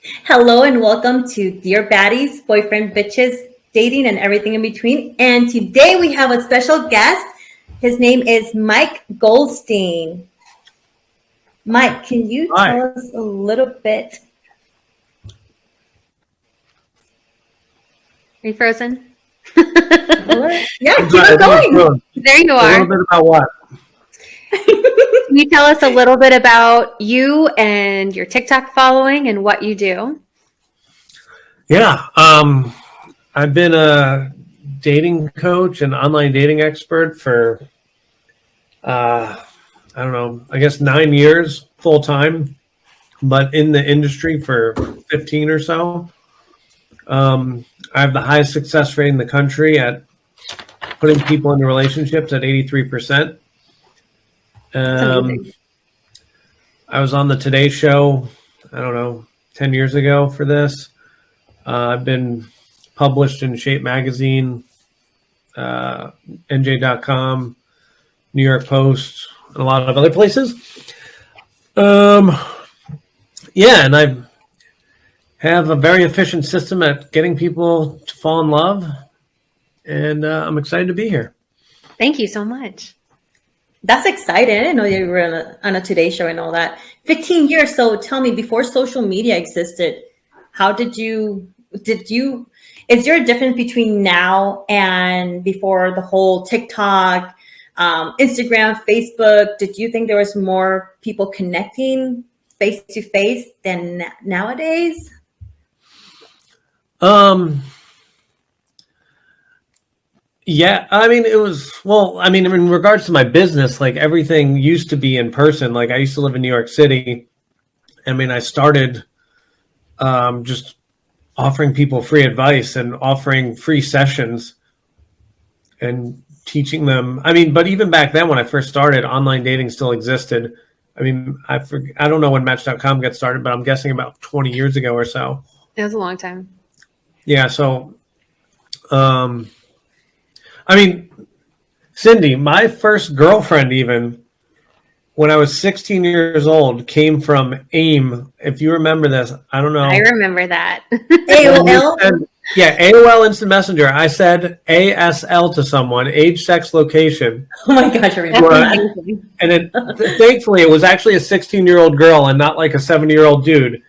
Hello and welcome to Dear Baddies, Boyfriend Bitches, Dating and Everything in Between. And today we have a special guest. His name is Mike Goldstein. Mike, can you tell us a little bit? Are you frozen? Yeah, keep it going. There you are. A little bit about what? Can you tell us a little bit about you and your TikTok following and what you do? Yeah, I've been a dating coach and online dating expert for, I don't know, I guess 9 years full time, but in the industry for 15 or so. I have the highest success rate in the country at putting people into relationships at 83%. I was on the Today Show, I don't know, 10 years ago for this. I've been published in Shape Magazine, NJ.com, New York Post, and a lot of other places. And I have a very efficient system at getting people to fall in love, and I'm excited to be here. Thank you so much. That's exciting. I didn't know you were on a Today Show and all that. 15 years. So tell me, before social media existed, how is there a difference between now and before the whole TikTok, Instagram, Facebook? Did you think there was more people connecting face to face than nowadays? Yeah, I mean, in regards to my business, like everything used to be in person. Like I used to live in New York City. I mean, I started just offering people free advice and offering free sessions and teaching them. I mean, but even back then when I first started, online dating still existed. I mean, I don't know when Match.com got started, but I'm guessing about 20 years ago or so. It was a long time. Yeah, so I mean, Cindy, my first girlfriend, even when I was 16 years old, came from AIM. If you remember this, I don't know. I remember that. AOL? Yeah, AOL Instant Messenger. I said ASL to someone, age, sex, location. Oh my gosh, I remember that. And thankfully, it was actually a 16-year-old girl and not like a 70-year-old dude.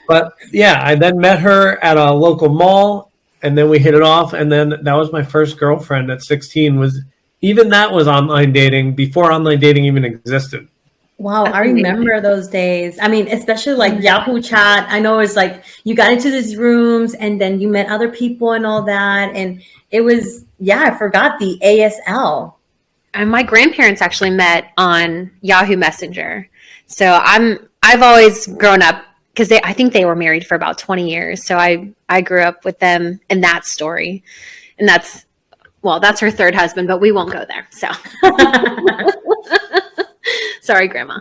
But yeah, I then met her at a local mall. And then we hit it off, and then that was my first girlfriend at 16. That was online dating before online dating even existed. Wow, I remember those days. I mean, especially like Yahoo Chat. I know it's like you got into these rooms, and then you met other people and all that, and it was I forgot the ASL. And my grandparents actually met on Yahoo Messenger, so I've always grown up. Because I think they were married for about 20 years. So I grew up with them in that story. And that's her third husband, but we won't go there. So sorry, Grandma.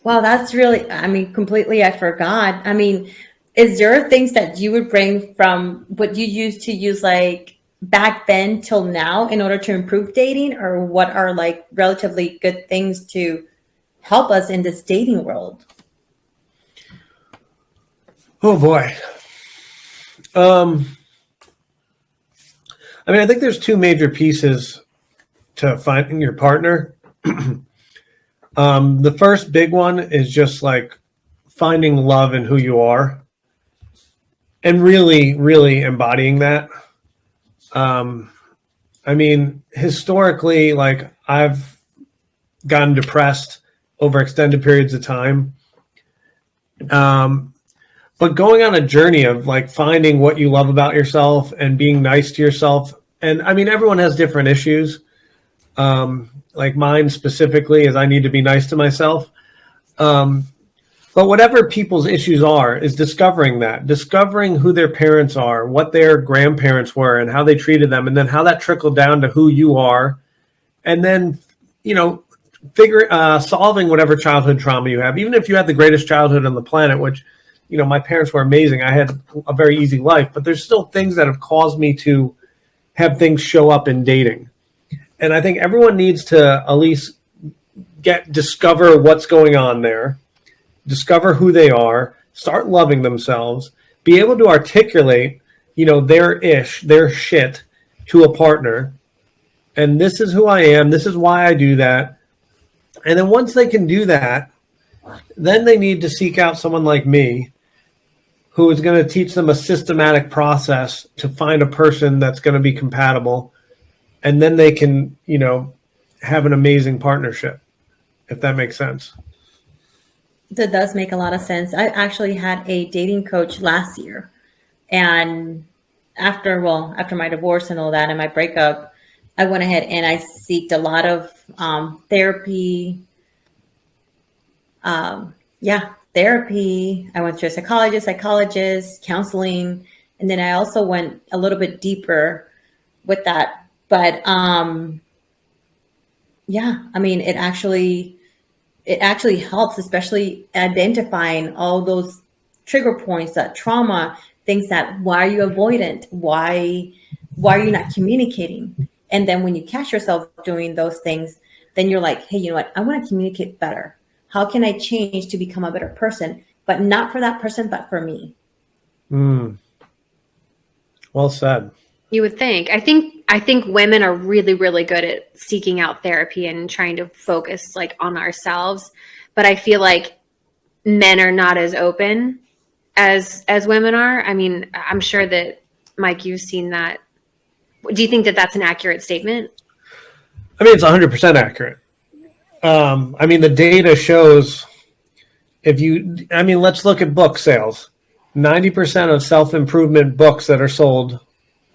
Wow, that's really, completely, I forgot. I mean, is there things that you would bring from what you used to use like back then till now in order to improve dating? Or what are like relatively good things to help us in this dating world? Oh boy. I think there's two major pieces to finding your partner. The first big one is just like finding love in who you are and really, really embodying that. Historically, like I've gotten depressed over extended periods of time. But going on a journey of like finding what you love about yourself and being nice to yourself. And I mean, everyone has different issues. Like mine specifically is I need to be nice to myself. But whatever people's issues are is discovering who their parents are, what their grandparents were and how they treated them. And then how that trickled down to who you are. And then, solving whatever childhood trauma you have, even if you had the greatest childhood on the planet, which, my parents were amazing. I had a very easy life, but there's still things that have caused me to have things show up in dating. And I think everyone needs to at least discover what's going on there, discover who they are, start loving themselves, be able to articulate, their shit to a partner. And this is who I am. This is why I do that. And then once they can do that, then they need to seek out someone like me who is going to teach them a systematic process to find a person that's going to be compatible. And then they can, have an amazing partnership, if that makes sense. That does make a lot of sense. I actually had a dating coach last year. And after my divorce and all that and my breakup, I went ahead and I sought a lot of therapy. Therapy. I went to a psychologist, counseling, and then I also went a little bit deeper with that. But it actually helps, especially identifying all those trigger points, that trauma, things that why are you avoidant? Why are you not communicating? And then when you catch yourself doing those things, then you're like, hey, you know what? I want to communicate better. How can I change to become a better person? But not for that person, but for me. Well said. You would think. I think women are really, really good at seeking out therapy and trying to focus like on ourselves. But I feel like men are not as open as women are. I mean, I'm sure that, Mike, you've seen that. Do you think that that's an accurate statement? I mean, it's 100% accurate. The data shows let's look at book sales. 90% of self-improvement books that are sold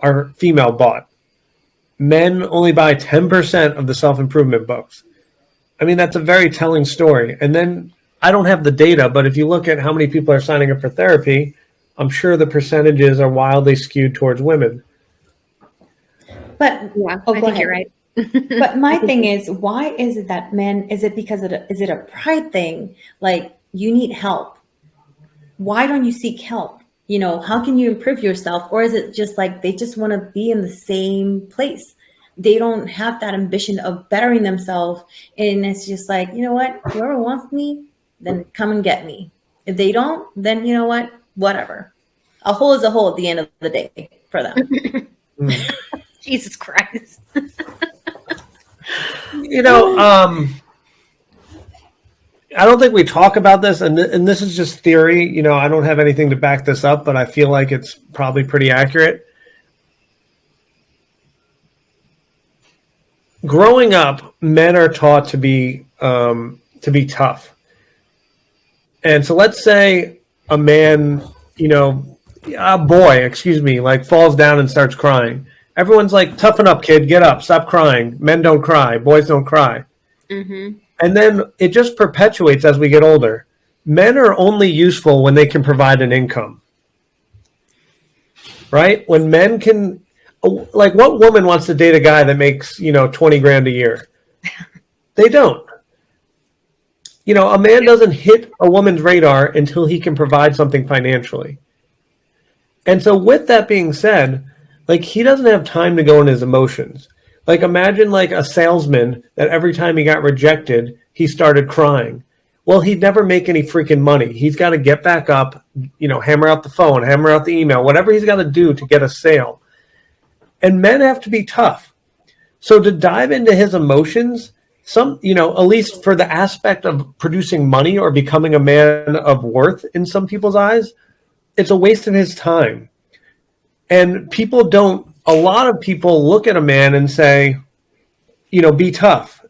are female bought. Men only buy 10% of the self-improvement books. I mean, that's a very telling story. And then I don't have the data, but if you look at how many people are signing up for therapy, I'm sure the percentages are wildly skewed towards women. But yeah, I think you're right. But my thing is, why is it that men, is it because is it a pride thing? Like, you need help. Why don't you seek help? How can you improve yourself? Or is it just like they just want to be in the same place? They don't have that ambition of bettering themselves. And it's just like, you know what? Whoever wants me, then come and get me. If they don't, then you know what? Whatever. A hole is a hole at the end of the day for them. Jesus Christ. I don't think we talk about this, and this is just theory. I don't have anything to back this up, but I feel like it's probably pretty accurate. Growing up, men are taught to be tough, and so let's say a man, a boy, like falls down and starts crying. Everyone's like, toughen up, kid, get up, stop crying. Men don't cry, boys don't cry. Mm-hmm. And then it just perpetuates as we get older. Men are only useful when they can provide an income. Right? When men can, like, what woman wants to date a guy that makes, 20 grand a year? They don't. A man doesn't hit a woman's radar until he can provide something financially. And so with that being said, like, he doesn't have time to go in his emotions. Like, imagine like a salesman that every time he got rejected, he started crying. Well, he'd never make any freaking money. He's got to get back up, hammer out the phone, hammer out the email, whatever he's got to do to get a sale. And men have to be tough. So to dive into his emotions, at least for the aspect of producing money or becoming a man of worth in some people's eyes, it's a waste of his time. And a lot of people look at a man and say, be tough,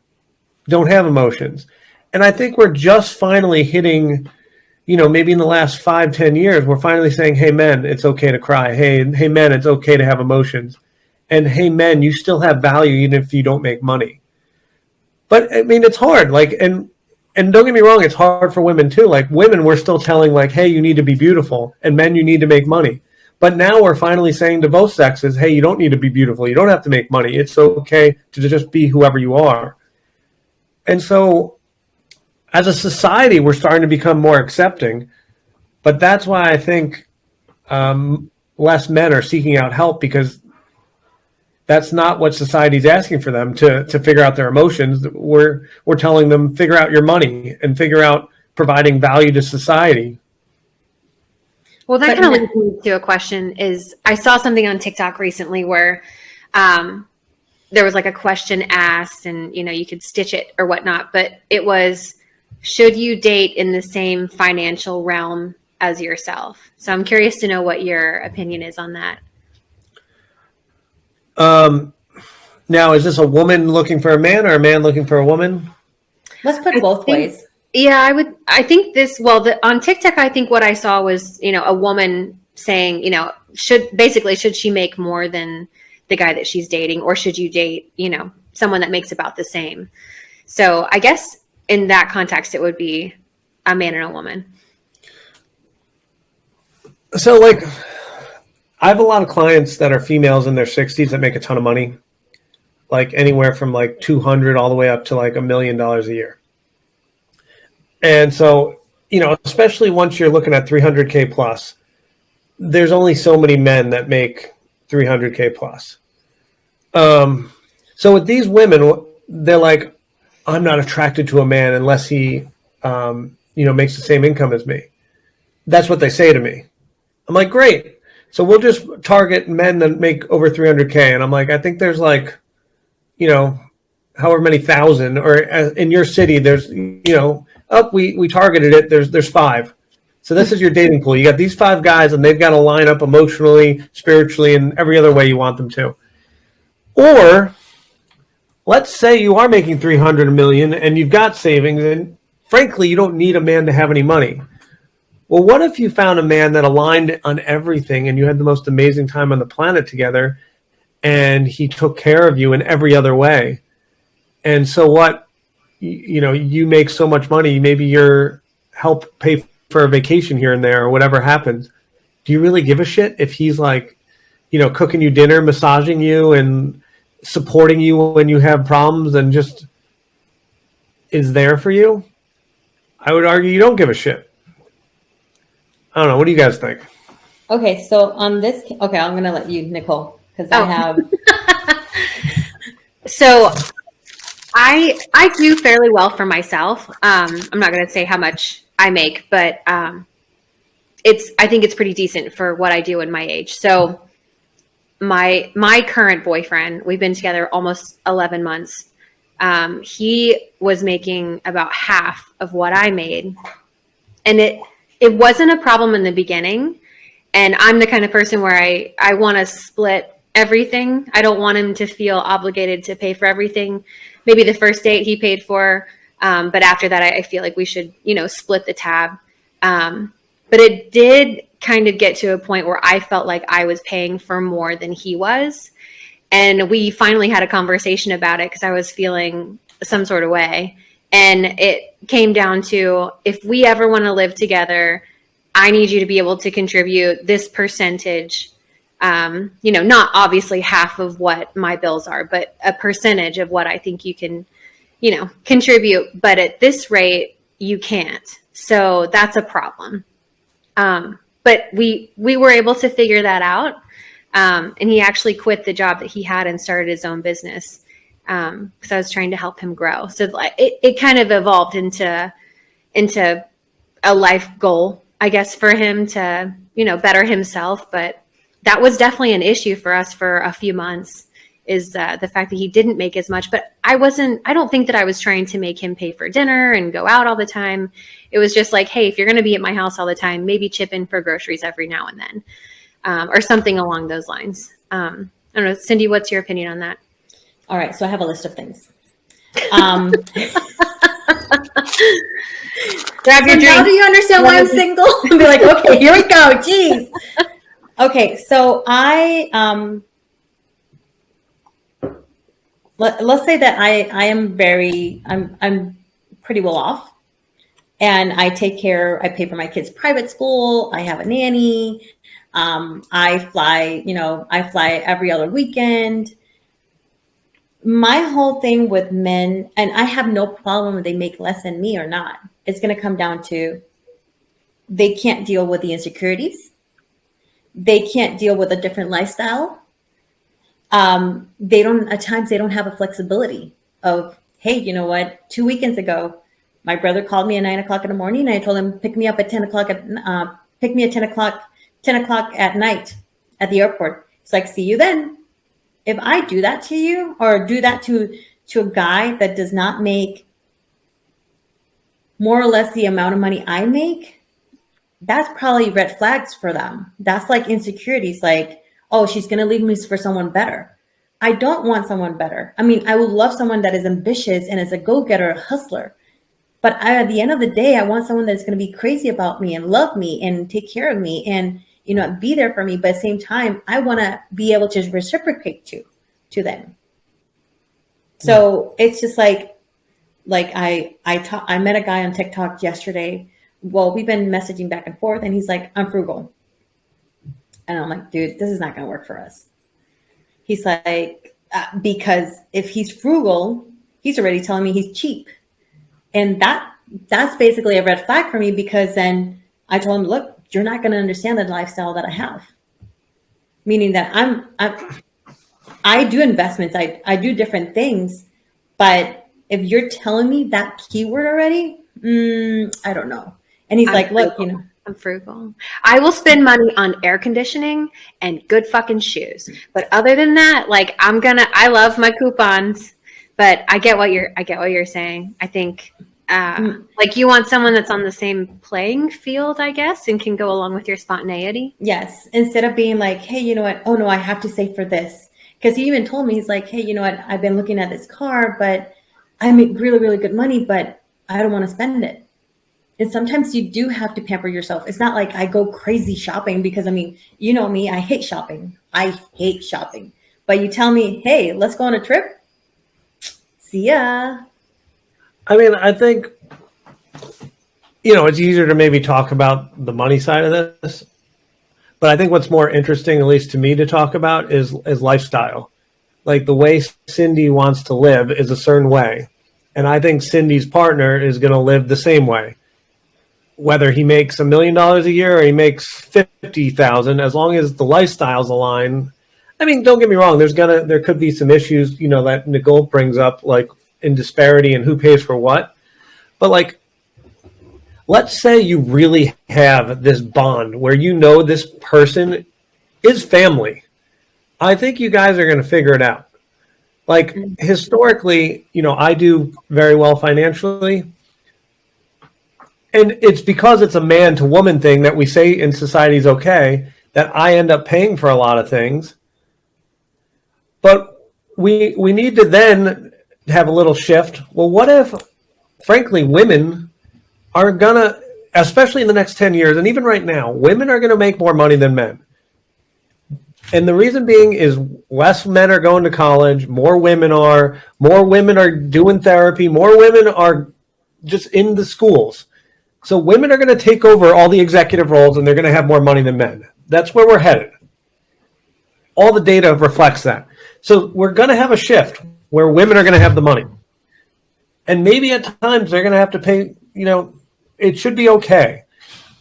don't have emotions. And I think we're just finally hitting, maybe in the last 5-10 years, we're finally saying, hey, men, it's okay to cry. Hey, men, it's okay to have emotions. And hey, men, you still have value even if you don't make money. But I mean, it's hard. Like, and don't get me wrong, it's hard for women too. Like, women, we're still telling like, hey, you need to be beautiful, and men, you need to make money. But now we're finally saying to both sexes, hey, you don't need to be beautiful. You don't have to make money. It's okay to just be whoever you are. And so as a society, we're starting to become more accepting. But that's why I think less men are seeking out help, because that's not what society's asking for them to figure out their emotions. We're telling them, figure out your money and figure out providing value to society. Well, that But kind of no- leads me to a question is I saw something on TikTok recently where there was like a question asked and, you could stitch it or whatnot, but it was, should you date in the same financial realm as yourself? So I'm curious to know what your opinion is on that. Now, is this a woman looking for a man or a man looking for a woman? Let's put both ways. Yeah, I think on TikTok, I think what I saw was, a woman saying, should she make more than the guy that she's dating, or should you date, someone that makes about the same? So I guess in that context, it would be a man and a woman. So, like, I have a lot of clients that are females in their 60s that make a ton of money, like anywhere from like 200 all the way up to like $1 million a year. And so, especially once you're looking at 300K plus, there's only so many men that make 300K plus. So with these women, they're like, I'm not attracted to a man unless he, makes the same income as me. That's what they say to me. I'm like, great. So we'll just target men that make over 300K. And I'm like, I think there's like, however many thousand, or in your city, there's, we targeted it. There's 5. So this is your dating pool. You got these 5 guys and they've got to line up emotionally, spiritually, and every other way you want them to. Or let's say you are making 300 million and you've got savings, and frankly, you don't need a man to have any money. Well, what if you found a man that aligned on everything and you had the most amazing time on the planet together and he took care of you in every other way? And so what, you make so much money, maybe you're help pay for a vacation here and there or whatever happens. Do you really give a shit if he's like, cooking you dinner, massaging you and supporting you when you have problems and just is there for you? I would argue you don't give a shit. I don't know. What do you guys think? Okay, so on this, I'm going to let you, Nicole, because I have. So I do fairly well for myself. I'm not going to say how much I make, but I think it's pretty decent for what I do in my age. So my current boyfriend, we've been together almost 11 months. He was making about half of what I made, and it wasn't a problem in the beginning. And I'm the kind of person where I want to split everything. I don't want him to feel obligated to pay for everything. Maybe the first date he paid for, but after that, I feel like we should, split the tab. But it did kind of get to a point where I felt like I was paying for more than he was. And we finally had a conversation about it because I was feeling some sort of way. And it came down to, if we ever want to live together, I need you to be able to contribute this percentage, not obviously half of what my bills are, but a percentage of what I think you can, contribute. But at this rate, you can't. So that's a problem. But we were able to figure that out. And he actually quit the job that he had and started his own business. Because I was trying to help him grow. So it kind of evolved into a life goal, I guess, for him to, better himself. But that was definitely an issue for us for a few months, is the fact that he didn't make as much. But I don't think that I was trying to make him pay for dinner and go out all the time. It was just like, hey, if you're going to be at my house all the time, maybe chip in for groceries every now and then, or something along those lines. I don't know, Cindy, what's your opinion on that? All right, so I have a list of things. Grab your So drink. now do you understand why I'm single? I'll be like, okay, here we go. Jeez. Okay, so let's say that I am I'm pretty well off, and I pay for my kids' private school. I have a nanny. I fly every other weekend. My whole thing with men, and I have no problem if they make less than me or not. It's going to come down to they can't deal with the insecurities. They can't deal with a different lifestyle. At times they don't have a flexibility of, hey, you know what? 2 weekends ago, My brother called me at 9 o'clock in the morning. And I told him, pick me up at 10 o'clock pick me at 10 o'clock at night at the airport. It's like, see you then. If I do that to you, or do that to a guy that does not make more or less the amount of money I make, that's probably red flags for them. That's like insecurities, like, oh, she's going to leave me for someone better. I don't want someone better. I mean, I would love someone that is ambitious and is a go-getter, a hustler. But at the end of the day, I want someone that's going to be crazy about me and love me and take care of me and, you know, be there for me. But at the same time, I want to be able to reciprocate to them. So it's just like I met a guy on TikTok yesterday. Well, we've been messaging back and forth, and he's like, I'm frugal. And I'm like, dude, this is not going to work for us. He's like, because if he's frugal, he's already telling me he's cheap. And that's basically a red flag for me, because then I told him, look, you're not going to understand the lifestyle that I have. Meaning that I do investments. I do different things. But if you're telling me that keyword already, I don't know. And he's like, look, you know. I'm frugal. I will spend money on air conditioning and good fucking shoes. But other than that, like I love my coupons, but I get what you're saying. I think like you want someone that's on the same playing field, I guess, and can go along with your spontaneity. Yes. Instead of being like, hey, you know what? Oh no, I have to save for this. Because he even told me, he's like, hey, you know what? I've been looking at this car, but I make really, really good money, but I don't want to spend it. And sometimes you do have to pamper yourself. It's not like I go crazy shopping, because I mean, you know me, I hate shopping. But you tell me, hey, let's go on a trip. See ya. I mean, I think, you know, it's easier to maybe talk about the money side of this. But I think what's more interesting, at least to me, to talk about is lifestyle. Like the way Cindy wants to live is a certain way. And I think Cindy's partner is going to live the same way. Whether he makes $1 million a year or he makes 50,000, as long as the lifestyles align. I mean, don't get me wrong. There could be some issues, you know, that Nicole brings up, like in disparity and who pays for what. But like, let's say you really have this bond where you know this person is family. I think you guys are going to figure it out. Like historically, you know, I do very well financially. And it's because it's a man to woman thing that we say in society is okay, that I end up paying for a lot of things. But we need to then have a little shift. Well, what if, frankly, women are going to, especially in the next 10 years, and even right now, women are going to make more money than men. And the reason being is less men are going to college, more women are doing therapy, more women are just in the schools. So women are going to take over all the executive roles, and they're going to have more money than men. That's where we're headed. All the data reflects that. So we're going to have a shift where women are going to have the money. And maybe at times they're going to have to pay, you know, it should be okay.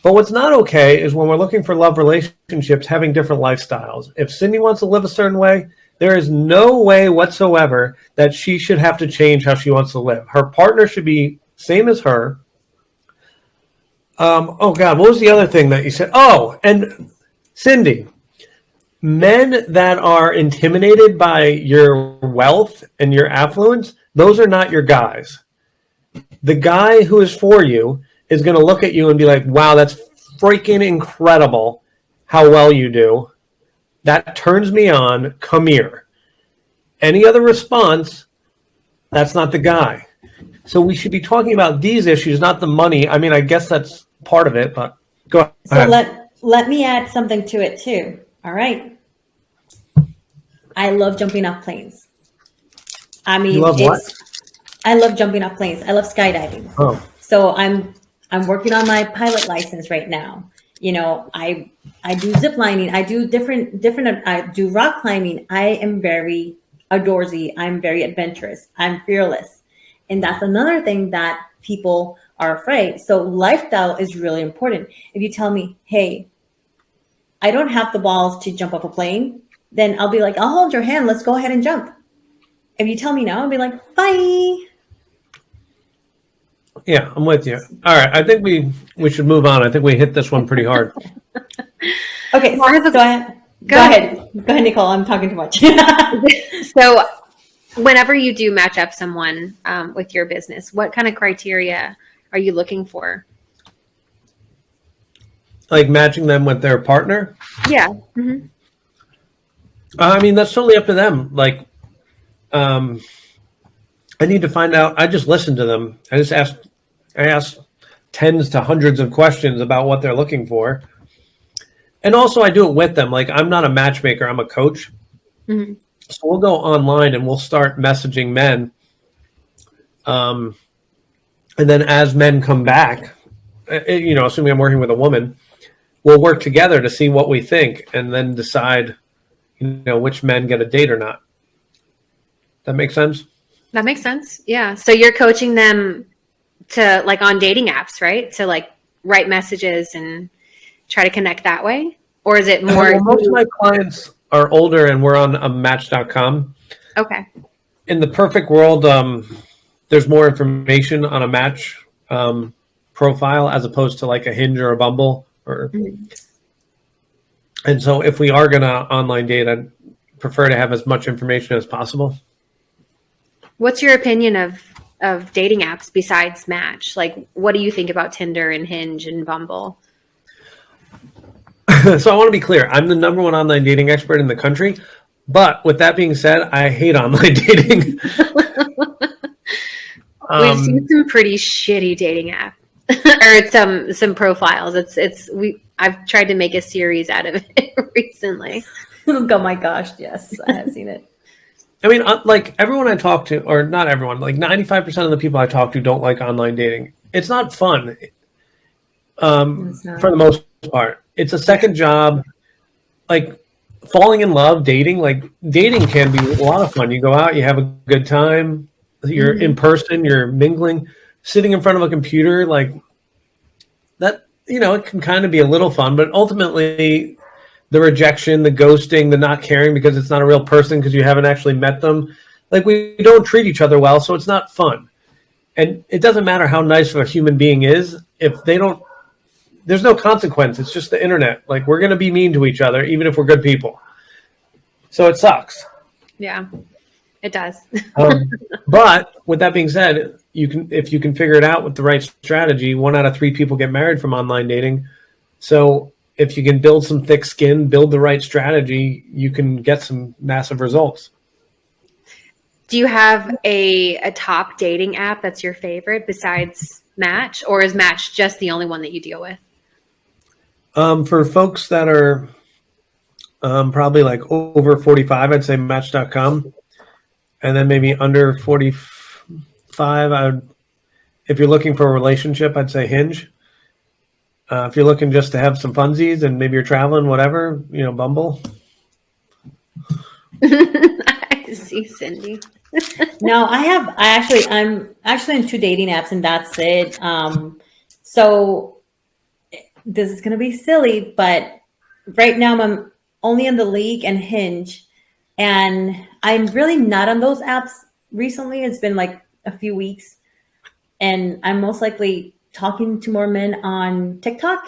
But what's not okay is when we're looking for love relationships, having different lifestyles. If Cindy wants to live a certain way, there is no way whatsoever that she should have to change how she wants to live. Her partner should be same as her. Oh, God, what was the other thing that you said? Oh, and Cindy, men that are intimidated by your wealth and your affluence, those are not your guys. The guy who is for you is going to look at you and be like, wow, that's freaking incredible how well you do. That turns me on. Come here. Any other response, that's not the guy. So we should be talking about these issues, not the money. I mean, I guess that's part of it, but go ahead. So let me add something to it too. All right. I love jumping off planes. I mean, you love what? I love jumping off planes. I love skydiving. Oh. So I'm working on my pilot license right now. You know, I do zip lining. I do different. I do rock climbing. I am very outdoorsy. I'm very adventurous. I'm fearless. And that's another thing that people are afraid. So lifestyle is really important. If you tell me, hey, I don't have the balls to jump off a plane, then I'll be like, I'll hold your hand. Let's go ahead and jump. If you tell me no, I'll be like, bye. Yeah, I'm with you. All right, I think we should move on. I think we hit this one pretty hard. Okay, Well, I have a- go ahead. Go ahead, Nicole. I'm talking too much. So, whenever you do match up someone with your business, what kind of criteria are you looking for? Like matching them with their partner. Yeah. Mm-hmm. I mean, that's totally up to them. Like, I need to find out. I just listen to them. I ask tens to hundreds of questions about what they're looking for. And also I do it with them. Like, I'm not a matchmaker, I'm a coach. Mm-hmm. So we'll go online and we'll start messaging men. And then as men come back, assuming I'm working with a woman, we'll work together to see what we think and then decide, which men get a date or not. That makes sense? That makes sense. Yeah. So you're coaching them to like on dating apps, right? To like write messages and try to connect that way? Or is it more? Well, most of my clients are older and we're on Match.com. Okay. In the perfect world, there's more information on a Match profile as opposed to like a Hinge or a Bumble. And so if we are going to online date, I'd prefer to have as much information as possible. What's your opinion of dating apps besides Match? Like, what do you think about Tinder and Hinge and Bumble? So I want to be clear. I'm the number one online dating expert in the country. But with that being said, I hate online dating. We've seen some pretty shitty dating apps or some profiles. I've tried to make a series out of it recently. Oh my gosh, yes, I have seen it. I mean, like everyone I talk to, or not everyone, like 95% of the people I talk to don't like online dating. It's not fun for the most part. It's a second job. Like falling in love, dating can be a lot of fun. You go out, you have a good time. You're in person, you're mingling, sitting in front of a computer, like that, it can kind of be a little fun, but ultimately the rejection, the ghosting, the not caring because it's not a real person because you haven't actually met them. Like we don't treat each other well, so it's not fun. And it doesn't matter how nice of a human being is if there's no consequence. It's just the internet. Like we're going to be mean to each other, even if we're good people. So it sucks. Yeah, it does. But with that being said, if you can figure it out with the right strategy, 1 out of 3 people get married from online dating. So if you can build some thick skin, build the right strategy, you can get some massive results. Do you have a top dating app that's your favorite besides Match, or is Match just the only one that you deal with? For folks that are probably like over 45, I'd say Match.com. And then maybe under 45, if you're looking for a relationship, I'd say Hinge. If you're looking just to have some funsies and maybe you're traveling, whatever, Bumble. I see, Cindy. No, I'm actually in 2 dating apps and that's it. So this is going to be silly, but right now I'm only in the League and Hinge, and I'm really not on those apps recently. It's been like a few weeks, and I'm most likely talking to more men on TikTok.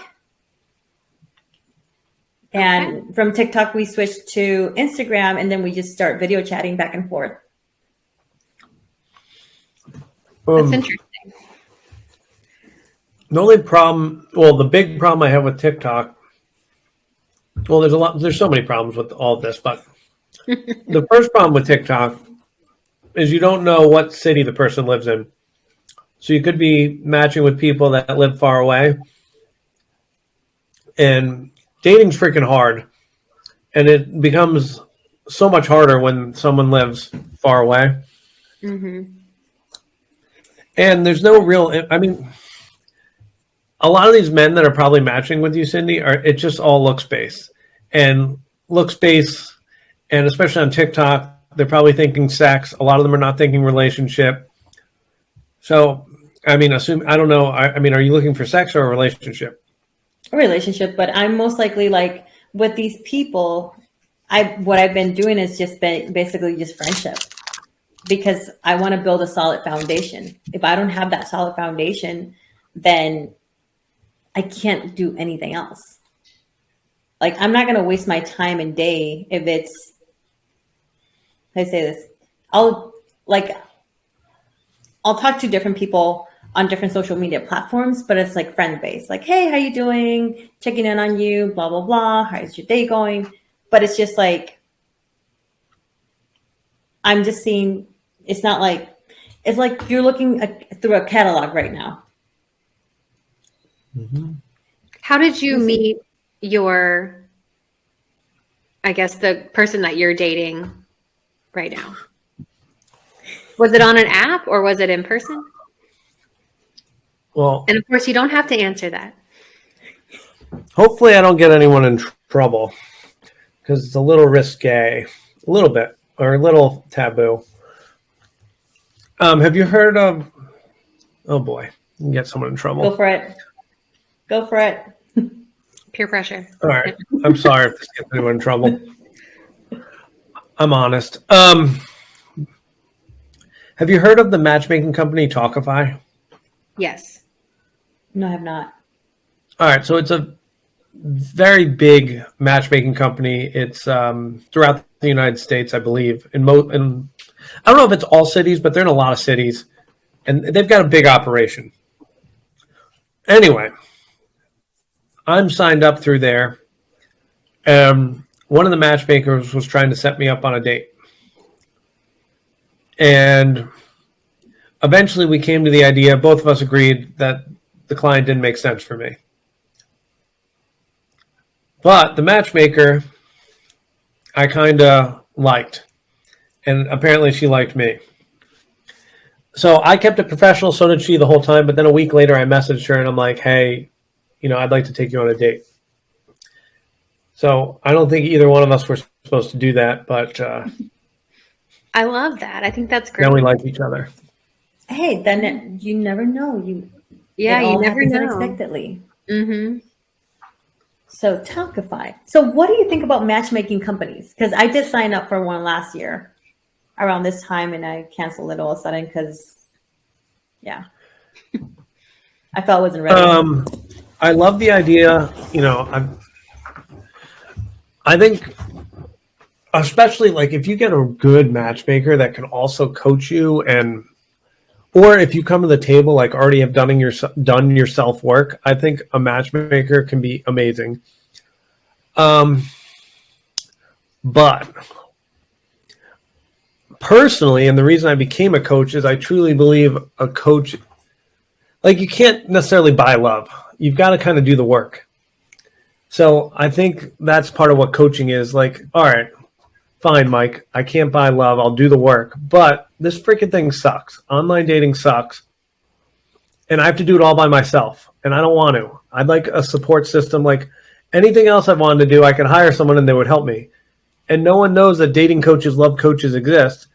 And from TikTok, we switched to Instagram, and then we just start video chatting back and forth. That's interesting. The big problem I have with TikTok, there's so many problems with all of this, but the first problem with TikTok is you don't know what city the person lives in. So you could be matching with people that live far away. And dating's freaking hard. And it becomes so much harder when someone lives far away. Mm-hmm. And there's no real, a lot of these men that are probably matching with you, Cindy, it just all looks based. And looks based, and especially on TikTok, they're probably thinking sex. A lot of them are not thinking relationship. So, I don't know. Are you looking for sex or a relationship? A relationship, but I'm most likely like with these people, what I've been doing is just basically just friendship. because I want to build a solid foundation. If I don't have that solid foundation, then I can't do anything else. Like, I'm not going to waste my time and day if it's, how do I say this? I'll talk to different people on different social media platforms, but it's like friend based. Like, hey, how you doing? Checking in on you, blah, blah, blah. How's your day going? But it's just like, I'm just seeing, it's not like, it's like you're looking through a catalog right now. Mm-hmm. How did you meet your, I guess, the person that you're dating right now? Was it on an app or was it in person? Well, And of course, you don't have to answer that. hopefully I don't get anyone in trouble because it's a little risque, a little bit, or a little taboo. Have you heard of, oh boy, you can get someone in trouble. Go for it. Go for it. Peer pressure. All right. I'm sorry if this gets anyone in trouble. I'm honest. Have you heard of the matchmaking company Talkify? Yes. No, I have not. All right. So it's a very big matchmaking company. It's throughout the United States, I believe. I don't know if it's all cities, but they're in a lot of cities. And they've got a big operation. Anyway, I'm signed up through there. One of the matchmakers was trying to set me up on a date. And eventually we came to the idea, both of us agreed that the client didn't make sense for me. But the matchmaker, I kind of liked. And apparently she liked me. So I kept it professional, so did she the whole time. But then a week later, I messaged her and I'm like, hey, I'd like to take you on a date. So I don't think either one of us were supposed to do that, but I love that. I think that's great. now we like each other. Hey, then you never know. You never know. Unexpectedly. Mm-hmm. So Talkify. So what do you think about matchmaking companies? Because I did sign up for one last year around this time, and I canceled it all of a sudden because, I felt I wasn't ready. I love the idea. I think, especially like if you get a good matchmaker that can also coach you, or if you come to the table like already have done your self work, I think a matchmaker can be amazing. But personally, and the reason I became a coach is I truly believe a coach, like, you can't necessarily buy love. You've got to kind of do the work. So I think that's part of what coaching is. Like, all right, fine, Mike, I can't buy love. I'll do the work. But this freaking thing sucks. Online dating sucks. And I have to do it all by myself. And I don't want to. I'd like a support system. Like anything else I wanted to do, I could hire someone and they would help me. And no one knows that dating coaches, love coaches exist.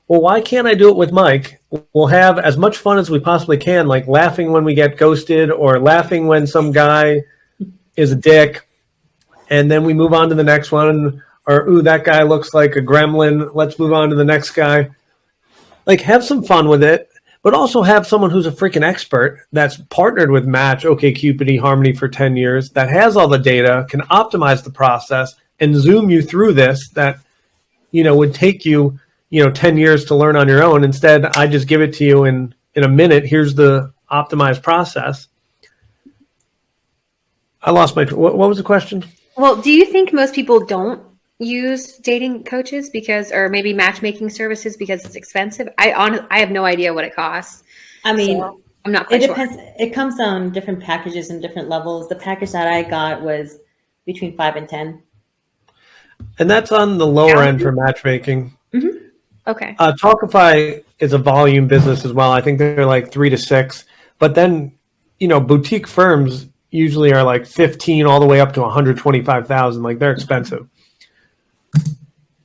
Well, why can't I do it with Mike? We'll have as much fun as we possibly can, like laughing when we get ghosted or laughing when some guy is a dick. And then we move on to the next one. Or, ooh, that guy looks like a gremlin. Let's move on to the next guy. Like, have some fun with it, but also have someone who's a freaking expert that's partnered with Match, OkCupid, Harmony for 10 years, that has all the data, can optimize the process, and zoom you through this that, would take you, 10 years to learn on your own. Instead, I just give it to you in a minute. Here's the optimized process. I lost my, what was the question? Well, do you think most people don't use dating coaches or maybe matchmaking services because it's expensive? I have no idea what it costs. I mean, so I'm not quite it sure. depends. It comes on different packages and different levels. The package that I got was between 5 and 10. And that's on the lower end for matchmaking. Mm-hmm. Okay. Talkify is a volume business as well. I think they're like 3 to 6. But then, boutique firms usually are like 15 all the way up to 125,000. Like, they're expensive.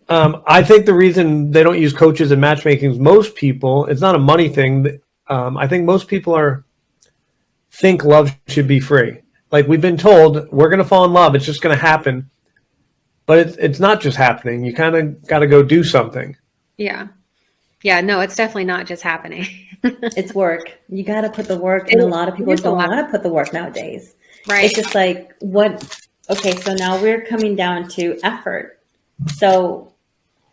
I think the reason they don't use coaches in matchmaking is most people, it's not a money thing. I think most people think love should be free. Like, we've been told we're going to fall in love. It's just going to happen. But it's not just happening. You kind of got to go do something. Yeah. Yeah, no, it's definitely not just happening. It's work. You got to put the work, and a lot of people don't want to put the work nowadays. Right. It's just like, what? Okay, so now we're coming down to effort. So,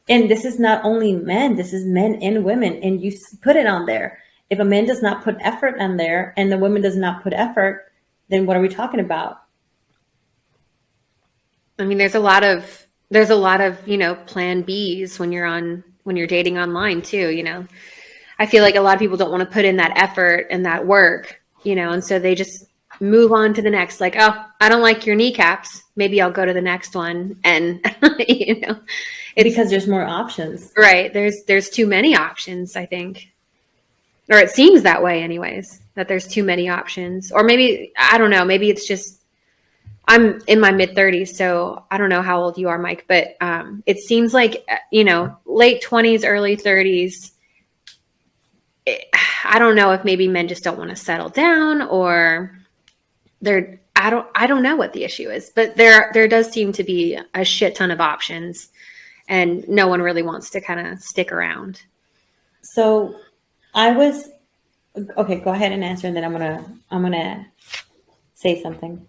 and this is not only men, this is men and women, and you put it on there. If a man does not put effort on there and the woman does not put effort, then what are we talking about? I mean, there's a lot of, plan Bs when you're dating online too, I feel like a lot of people don't want to put in that effort and that work, and so they just move on to the next, like, oh, I don't like your kneecaps. Maybe I'll go to the next one. And, Because there's more options. Right. There's too many options, I think. Or it seems that way anyways, that there's too many options. Or maybe, I don't know, maybe it's just, I'm in my mid 30s, so I don't know how old you are, Mike, but it seems like, late 20s, early 30s, I don't know if maybe men just don't want to settle down, or I don't know what the issue is, but there does seem to be a shit ton of options, and no one really wants to kind of stick around. So okay, go ahead and answer, and then I'm gonna say something.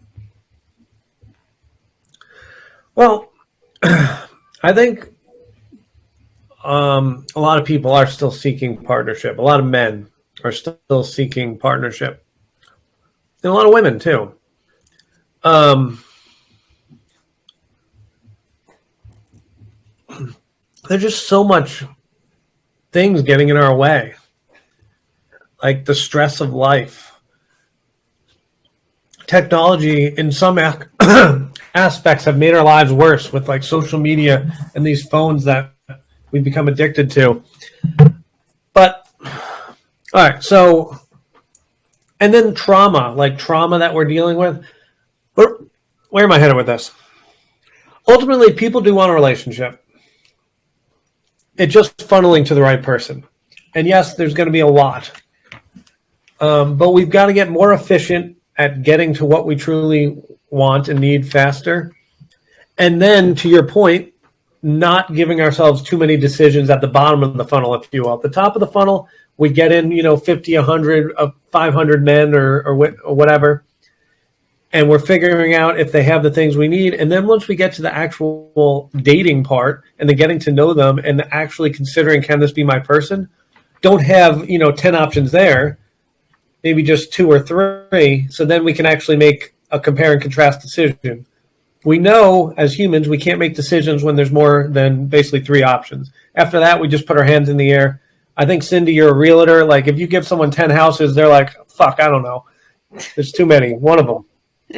Well, I think a lot of people are still seeking partnership. A lot of men are still seeking partnership. And a lot of women, too. There's just so much things getting in our way. Like the stress of life. Technology, in some aspects, have made our lives worse with like social media and these phones that we've become addicted to. But, all right, so, and then trauma that we're dealing with. Where am I headed with this? Ultimately, people do want a relationship. It's just funneling to the right person. And yes, there's going to be a lot. But we've got to get more efficient at getting to what we truly want and need faster. And then, to your point, not giving ourselves too many decisions at the bottom of the funnel, if you will. At the top of the funnel, we get in, 50, 100, 500 men or whatever. And we're figuring out if they have the things we need. And then once we get to the actual dating part and then getting to know them and actually considering, can this be my person? Don't have, 10 options there, maybe just 2 or 3. So then we can actually make a compare and contrast decision. We know as humans, we can't make decisions when there's more than basically 3 options. After that, we just put our hands in the air. I think, Cindy, you're a realtor. Like if you give someone 10 houses, they're like, fuck, I don't know. There's too many, one of them.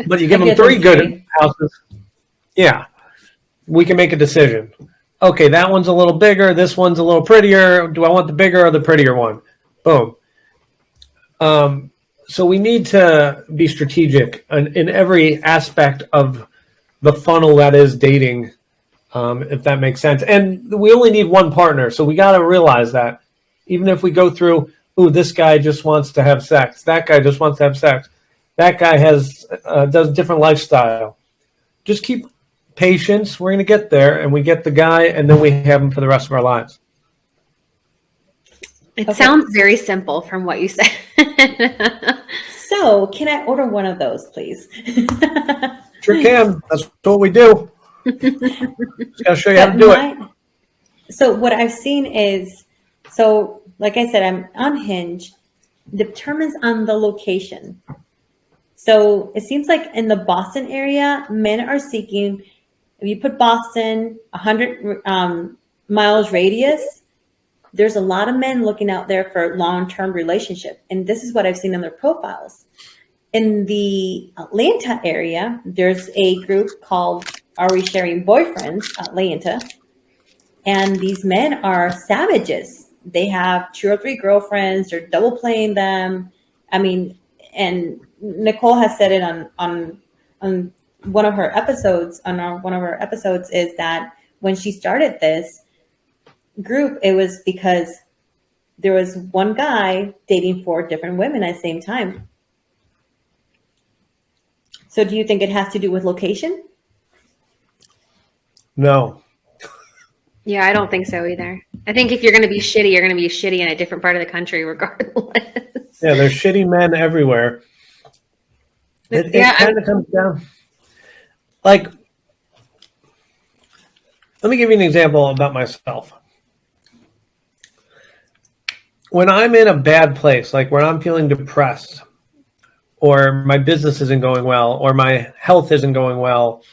But you give them 3 good houses. Yeah, we can make a decision. Okay, that one's a little bigger. This one's a little prettier. Do I want the bigger or the prettier one? Boom. So we need to be strategic in every aspect of the funnel that is dating, if that makes sense. And we only need one partner. So we got to realize that even if we go through, this guy just wants to have sex. That guy just wants to have sex. That guy does a different lifestyle. Just keep patience. We're going to get there, and we get the guy, and then we have him for the rest of our lives. It sounds very simple from what you said. So, can I order one of those, please? Sure can. That's what we do. Just got to show you how to do it. So, what I've seen is, like I said, I'm on Hinge. Determines on the location. So it seems like in the Boston area, men are seeking, if you put Boston, 100 miles radius, there's a lot of men looking out there for long-term relationship. And this is what I've seen on their profiles. In the Atlanta area, there's a group called Are We Sharing Boyfriends, Atlanta. And these men are savages. They have 2 or 3 girlfriends. They're double playing them. I mean, and Nicole has said it on one of her episodes, is that when she started this group, it was because there was one guy dating 4 different women at the same time. So do you think it has to do with location? No. Yeah, I don't think so either. I think if you're going to be shitty, you're going to be shitty in a different part of the country regardless. Yeah, there's shitty men everywhere. It kind of comes down. Like, let me give you an example about myself. When I'm in a bad place, like when I'm feeling depressed, or my business isn't going well, or my health isn't going well,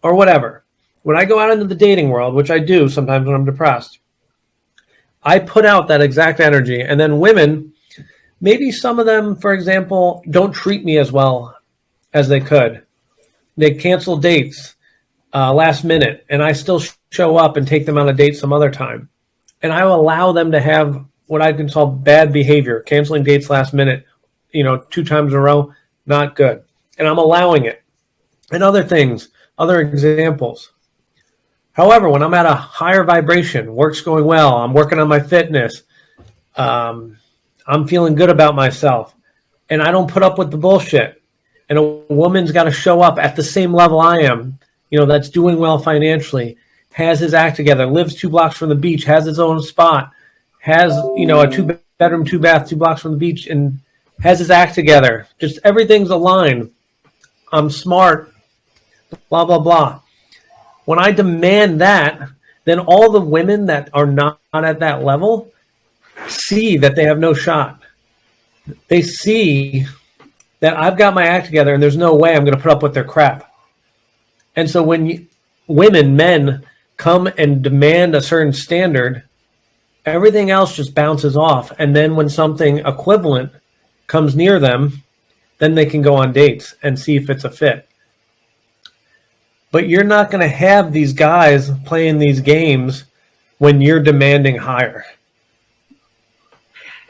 or whatever, when I go out into the dating world, which I do sometimes when I'm depressed, I put out that exact energy. And then women, maybe some of them, for example, don't treat me as well as they could. They cancel dates last minute, and I still show up and take them on a date some other time. And I will allow them to have what I can call bad behavior, canceling dates last minute, 2 times in a row, not good. And I'm allowing it. And other things, other examples. However, when I'm at a higher vibration, work's going well, I'm working on my fitness, I'm feeling good about myself, and I don't put up with the bullshit. And a woman's got to show up at the same level I am, that's doing well financially, has his act together, lives 2 blocks from the beach, has his own spot, has, a 2-bedroom, 2-bath, 2 blocks from the beach, and has his act together. Just everything's aligned. I'm smart, blah, blah, blah. When I demand that, then all the women that are not at that level see that they have no shot. They see that I've got my act together and there's no way I'm going to put up with their crap. And so when men come and demand a certain standard, everything else just bounces off. And then when something equivalent comes near them, then they can go on dates and see if it's a fit. But you're not going to have these guys playing these games when you're demanding higher.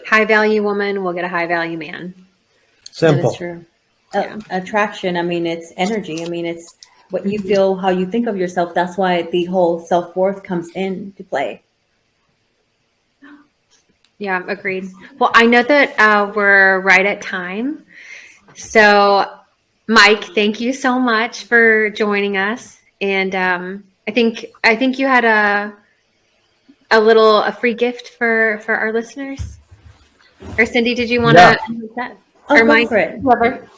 High value woman will get a high value man. Simple. That is true. Attraction, it's energy. It's what you feel, how you think of yourself. That's why the whole self-worth comes into play. Yeah, agreed. Well, I know that we're right at time. So, Mike, thank you so much for joining us. And I think you had a free gift for our listeners. Or Cindy, did you want to use that? Or Mike, for it. Whoever.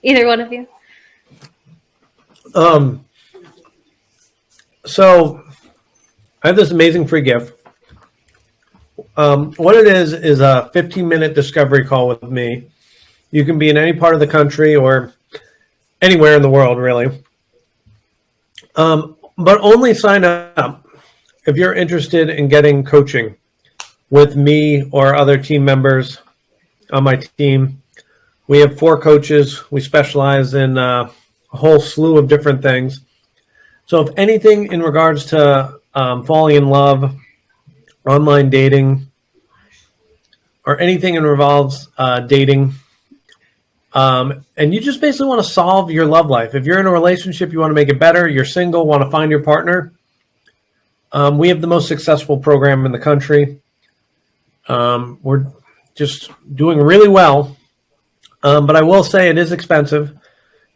Either one of you. So I have this amazing free gift. What it is a 15-minute discovery call with me. You can be in any part of the country or anywhere in the world, really. But only sign up if you're interested in getting coaching with me or other team members on my team. We have 4 coaches. We specialize in a whole slew of different things. So if anything in regards to falling in love, online dating, or anything that involves dating, and you just basically want to solve your love life. If you're in a relationship, you want to make it better, you're single, want to find your partner, we have the most successful program in the country. We're just doing really well. But I will say it is expensive.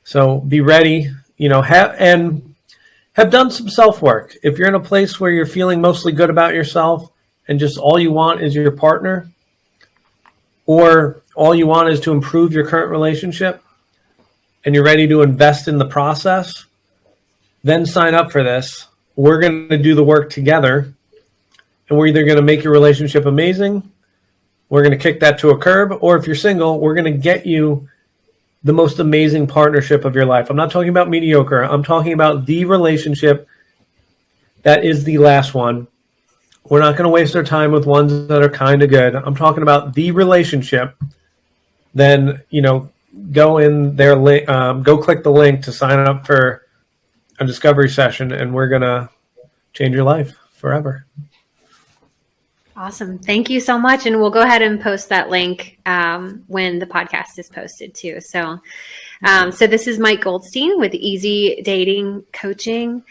So be ready, have done some self-work. If you're in a place where you're feeling mostly good about yourself and just all you want is your partner, or all you want is to improve your current relationship, and you're ready to invest in the process, then sign up for this. We're going to do the work together, and we're either going to make your relationship amazing, we're going to kick that to a curb, or if you're single, we're going to get you the most amazing partnership of your life. I'm not talking about mediocre. I'm talking about the relationship that is the last one. We're not going to waste our time with ones that are kind of good. I'm talking about the relationship. Then, go in there, go click the link to sign up for a discovery session, and we're going to change your life forever. Awesome. Thank you so much. And we'll go ahead and post that link when the podcast is posted too. So this is Mike Goldstein with Easy Dating Coaching.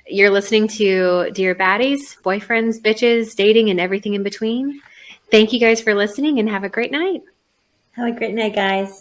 You're listening to Dear Baddies, Boyfriends, Bitches, Dating, and everything in between. Thank you guys for listening and have a great night. Have a great night, guys.